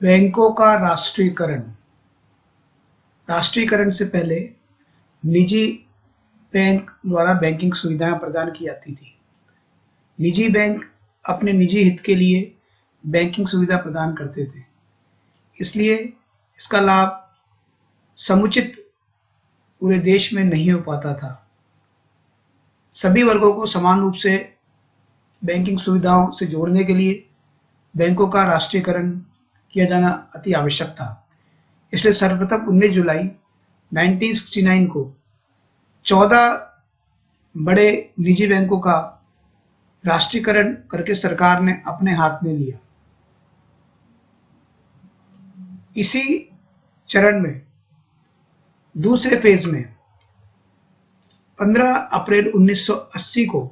बैंकों का राष्ट्रीयकरण। राष्ट्रीयकरण से पहले निजी बैंक द्वारा बैंकिंग सुविधाएं प्रदान की जाती थी। निजी बैंक अपने निजी हित के लिए बैंकिंग सुविधा प्रदान करते थे, इसलिए इसका लाभ समुचित पूरे देश में नहीं हो पाता था। सभी वर्गों को समान रूप से बैंकिंग सुविधाओं से जोड़ने के लिए बैंकों का राष्ट्रीयकरण किया जाना अति आवश्यक था। इसलिए सर्वप्रथम 19 जुलाई 1969 को 14 बड़े निजी बैंकों का राष्ट्रीयकरण करके सरकार ने अपने हाथ में लिया। इसी चरण में दूसरे फेज में 15 अप्रैल 1980 को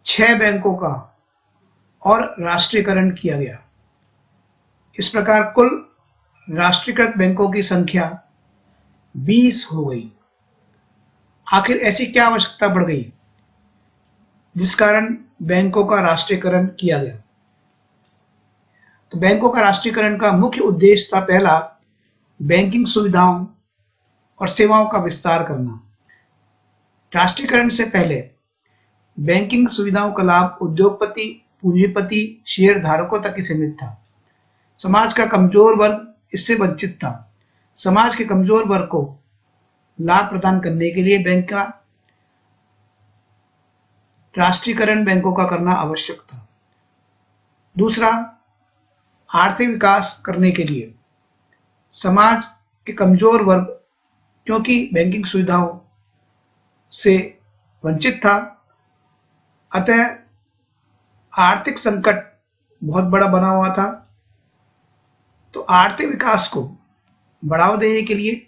6 बैंकों का और राष्ट्रीयकरण किया गया। इस प्रकार कुल राष्ट्रीयकृत बैंकों की संख्या 20 हो गई। आखिर ऐसी क्या आवश्यकता पड़ गई जिस कारण बैंकों का राष्ट्रीयकरण किया गया? तो बैंकों का राष्ट्रीयकरण का मुख्य उद्देश्य था, पहला, बैंकिंग सुविधाओं और सेवाओं का विस्तार करना। राष्ट्रीयकरण से पहले बैंकिंग सुविधाओं का लाभ उद्योगपति, पूंजीपति, शेयर धारकों तक ही सीमित था। समाज का कमजोर वर्ग इससे वंचित था। समाज के कमजोर वर्ग को लाभ प्रदान करने के लिए बैंक का राष्ट्रीयकरण बैंकों का करना आवश्यक था। दूसरा, आर्थिक विकास करने के लिए समाज के कमजोर वर्ग क्योंकि बैंकिंग सुविधाओं से वंचित था, अतः आर्थिक संकट बहुत बड़ा बना हुआ था। तो आर्थिक विकास को बढ़ावा देने के लिए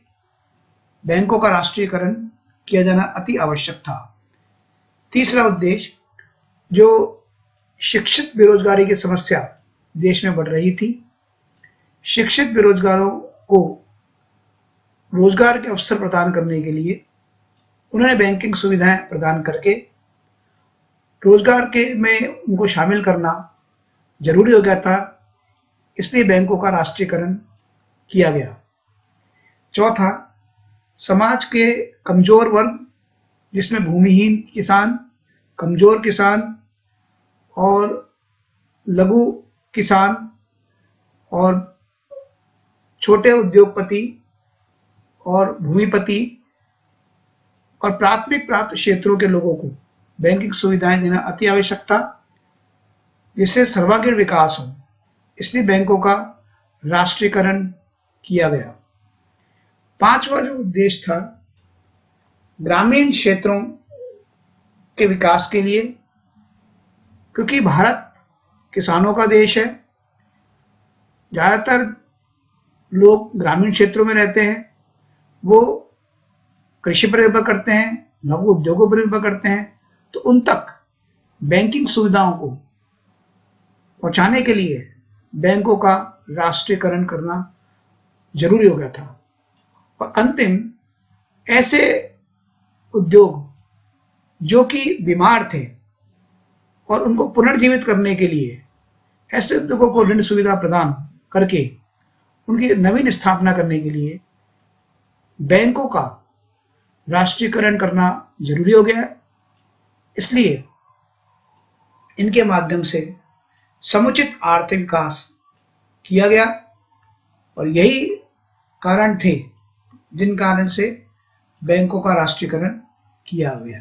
बैंकों का राष्ट्रीयकरण किया जाना अति आवश्यक था। तीसरा उद्देश्य, जो शिक्षित बेरोजगारी की समस्या देश में बढ़ रही थी, शिक्षित बेरोजगारों को रोजगार के अवसर प्रदान करने के लिए उन्होंने बैंकिंग सुविधाएं प्रदान करके रोजगार के में उनको शामिल करना जरूरी हो गया था। इसलिए बैंकों का राष्ट्रीयकरण किया गया। चौथा, समाज के कमजोर वर्ग जिसमें भूमिहीन किसान, कमजोर किसान और लघु किसान और छोटे उद्योगपति और भूमिपति और प्राथमिक प्राप्त क्षेत्रों के लोगों को बैंकिंग सुविधाएं देना अति आवश्यक था, जिससे सर्वांगीण विकास हो। इसलिए बैंकों का राष्ट्रीयकरण किया गया। पांचवा जो उद्देश्य था, ग्रामीण क्षेत्रों के विकास के लिए, क्योंकि भारत किसानों का देश है, ज्यादातर लोग ग्रामीण क्षेत्रों में रहते हैं, वो कृषि पर निर्भर करते हैं, लघु उद्योगों पर निर्भर करते हैं, तो उन तक बैंकिंग सुविधाओं को पहुंचाने के लिए बैंकों का राष्ट्रीयकरण करना जरूरी हो गया था। और अंतिम, ऐसे उद्योग जो कि बीमार थे और उनको पुनर्जीवित करने के लिए ऐसे उद्योगों को ऋण सुविधा प्रदान करके उनकी नवीन स्थापना करने के लिए बैंकों का राष्ट्रीयकरण करना जरूरी हो गया। इसलिए इनके माध्यम से समुचित आर्थिक विकास किया गया और यही कारण थे जिन कारण से बैंकों का राष्ट्रीयकरण किया गया।